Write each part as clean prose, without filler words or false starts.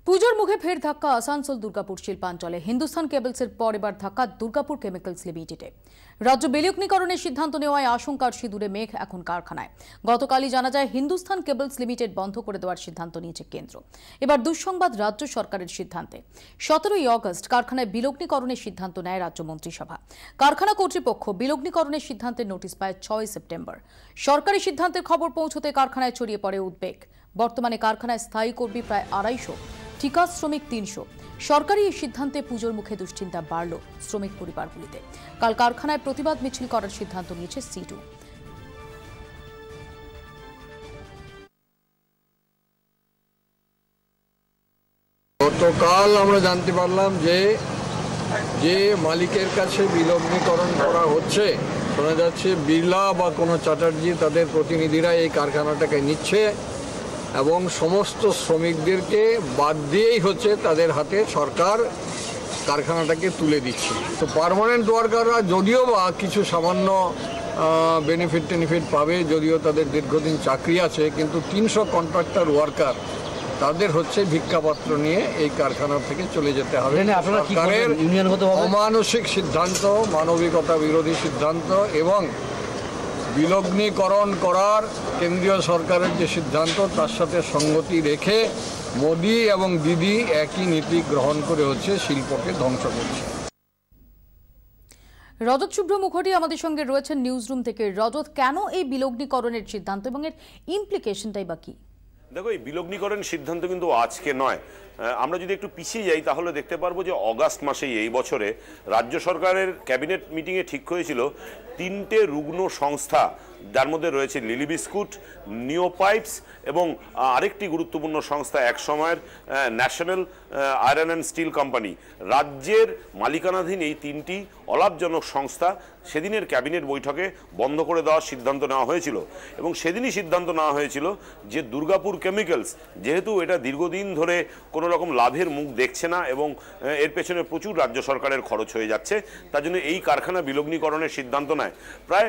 পুজোর মুখে ফের ধাক্কা আসানসোল দুর্গাপুর শিল্পাঞ্চলে। হিন্দুস্তান কেবলসের পর এবার ধাক্কা দুর্গাপুর কেমিক্যালস লিমিটেডে। রাজ্য বিলগ্নিকরণের সিদ্ধান্ত নেওয়ায় আশঙ্কার সিঁদুরে মেঘ এখন কারখানায়। গতকালই জানা যায় হিন্দুস্তান কেবলস লিমিটেড বন্ধ করে দেওয়ার সিদ্ধান্ত নিয়েছে কেন্দ্র। এবার দুঃসংবাদ রাজ্য সরকারের সিদ্ধান্তে। 17ই অগস্ট কারখানায় বিলগ্নিকরণের সিদ্ধান্ত নেয় রাজ্য মন্ত্রিসভা। কারখানা কর্তৃপক্ষ বিলগ্নিকরণের সিদ্ধান্তের নোটিশ পায় 6 সেপ্টেম্বর। সরকারি সিদ্ধান্তের খবর পৌঁছতে কারখানায় ছড়িয়ে পড়ে উদ্বেগ। বর্তমানে কারখানায় স্থায়ী কর্মী প্রায় 250, ঠিকা শ্রমিক 300। সরকারি এই সিদ্ধান্তে পুজোর মুখে দুশ্চিন্তা বাড়ল শ্রমিক পরিবারগুলিতে। কাল কারখানায় প্রতিবাদ মিছিল করার সিদ্ধান্ত নিয়েছে সিটু। গতকাল আমরা জানতে পারলাম যে মালিকের কাছে বিলগ্নিকরণ করা হচ্ছে, শোনা যাচ্ছে বিড়লা বা কোনো চ্যাটার্জি তাদের প্রতিনিধিরা এই কারখানাটাকে নিচ্ছে এবং সমস্ত শ্রমিকদেরকে বাদ দিয়েই হচ্ছে তাদের হাতে সরকার কারখানাটাকে তুলে দিচ্ছে। তো পার্মানেন্ট ওয়ার্কাররা যদিও বা কিছু সামান্য বেনিফিট পাবে, যদিও তাদের দীর্ঘদিন চাকরি আছে, কিন্তু 300 কন্ট্রাক্টর ওয়ার্কার তাদের হচ্ছে ভিক্ষাপত্র নিয়ে এই কারখানা থেকে চলে যেতে হবে। সরকারের অমানসিক সিদ্ধান্ত, মানবিকতা বিরোধী সিদ্ধান্ত এবং বিলগ্নিকরণ করার কেন্দ্রীয় সরকারের যে সিদ্ধান্ত তার সাথে সঙ্গতি রেখে মোদি এবং দিদি একই নীতি গ্রহণ করে হচ্ছে শিল্পকে ধ্বংস করছে। রজত শুভ্র মুখার্জি আমাদের সঙ্গে রয়েছেন নিউজ রুম থেকে। রজত, কেন এই বিলগ্নিকরণের সিদ্ধান্ত এবং এর ইমপ্লিকেশনটাই বা কি? দেখো, এই বিলগ্নিকরণ সিদ্ধান্ত কিন্তু আজকে নয়। আমরা যদি একটু পিছিয়ে যাই তাহলে দেখতে পারবো যে অগাস্ট মাসেই এই বছরে রাজ্য সরকারের ক্যাবিনেট মিটিংয়ে ঠিক হয়েছিল 3টে রুগ্ন সংস্থা, যার মধ্যে রয়েছে লিলি বিস্কুট, নিও পাইপস এবং আরেকটি গুরুত্বপূর্ণ সংস্থা এক সময়ের national iron and steel company, রাজ্যের মালিকানাধীন এই 3টি অলাভজনক সংস্থা সেদিনের ক্যাবিনেট বৈঠকে বন্ধ করে দেওয়ার সিদ্ধান্ত নেওয়া হয়েছিল। এবং সেদিনই সিদ্ধান্ত নেওয়া হয়েছিল যে দুর্গাপুর কেমিক্যালস, যেহেতু এটা দীর্ঘদিন ধরে কোনো রকম লাভের মুখ দেখছে না এবং এর পেছনে প্রচুর রাজ্য সরকারের খরচ হয়ে যাচ্ছে, তার জন্য এই কারখানা বিলগ্নিকরণের সিদ্ধান্ত নেয়। প্রায়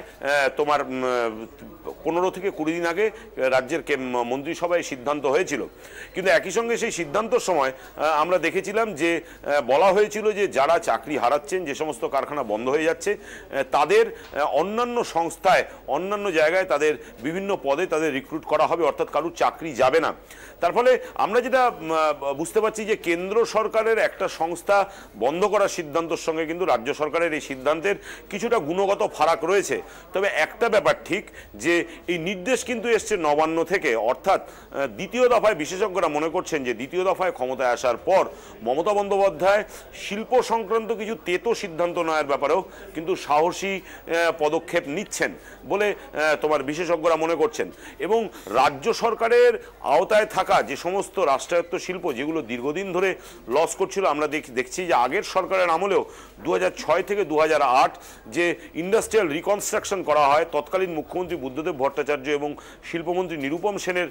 তোমার 15 থেকে 20 দিন আগে রাজ্যের মন্ত্রিসভায় সিদ্ধান্ত হয়েছিল। কিন্তু একই সঙ্গে সেই সিদ্ধান্তর সময় আমরা দেখেছিলাম যে বলা হয়েছিল যে যারা চাকরি হারাচ্ছেন, যে সমস্ত কারখানা বন্ধ হয়ে যাচ্ছে, তাদের অন্যান্য সংস্থায়, অন্যান্য জায়গায় তাদের বিভিন্ন পদে তাদের রিক্রুট করা হবে, অর্থাৎ কারুর চাকরি যাবে না। তার ফলে আমরা যেটা বুঝতে পারছি যে কেন্দ্র সরকারের একটা সংস্থা বন্ধ করার সিদ্ধান্তের সঙ্গে কিন্তু রাজ্য সরকারের এই সিদ্ধান্তের কিছুটা গুণগত ফারাক রয়েছে। তবে একটা ব্যাপার ঠিক, যে এই নির্দেশ কিন্তু এসছে নবান্ন থেকে, অর্থাৎ দ্বিতীয় দফায় বিশেষজ্ঞরা মনে করছেন যে দ্বিতীয় দফায় ক্ষমতায় আসার পর মমতা বন্দ্যোপাধ্যায় শিল্প সংক্রান্ত কিছু তেতো সিদ্ধান্ত নেওয়ার ব্যাপারেও কিন্তু সাহসী পদক্ষেপ নিচ্ছেন বলে তোমার বিশেষজ্ঞরা মনে করছেন। এবং রাজ্য সরকারের আওতায় থাকা যে সমস্ত রাষ্ট্রায়ত্ত শিল্প যেগুলো দীর্ঘদিন ধরে লস করছিল, আমরা দেখছি যে আগের সরকারের আমলেও 2006 থেকে 2008 যে ইন্ডাস্ট্রিয়াল রিকনস্ট্রাকশন করা হয়, তৎকালীন মুখ্যমন্ত্রী বুদ্ধদেব ভট্টাচার্য এবং শিল্পমন্ত্রী নিরুপম সেনের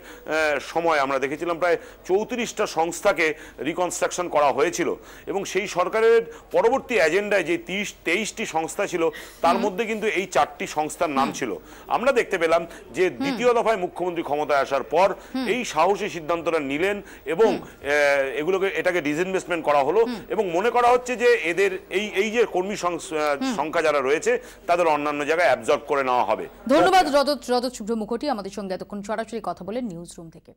সময় আমরা দেখেছিলাম প্রায় 34টা সংস্থাকে রিকনস্ট্রাকশন করা হয়েছিল। এবং সেই সরকারের পরবর্তী এজেন্ডায় যে 23টি সংস্থা ছিল তার মধ্যে কিন্তু এই 4টি সংস্থার নাম ছিল। আমরা দেখতে পেলাম যে দ্বিতীয় দফায় মুখ্যমন্ত্রী ক্ষমতায় আসার পর এই সাহসী সিদ্ধান্তটা নিলেন এবং এটাকে ডিসইনভেস্টমেন্ট করা হলো এবং মনে করা হচ্ছে যে এদের এই যে কর্মী সংখ্যা যারা রয়েছে তাদের অন্যান্য জায়গায় অ্যাবজর্ব করে নেওয়া হবে। ধন্যবাদ রজত শুভ্র মুখার্জি আমাদের সঙ্গে এতক্ষণ সরাসরি কথা বলেন নিউজ রুম থেকে।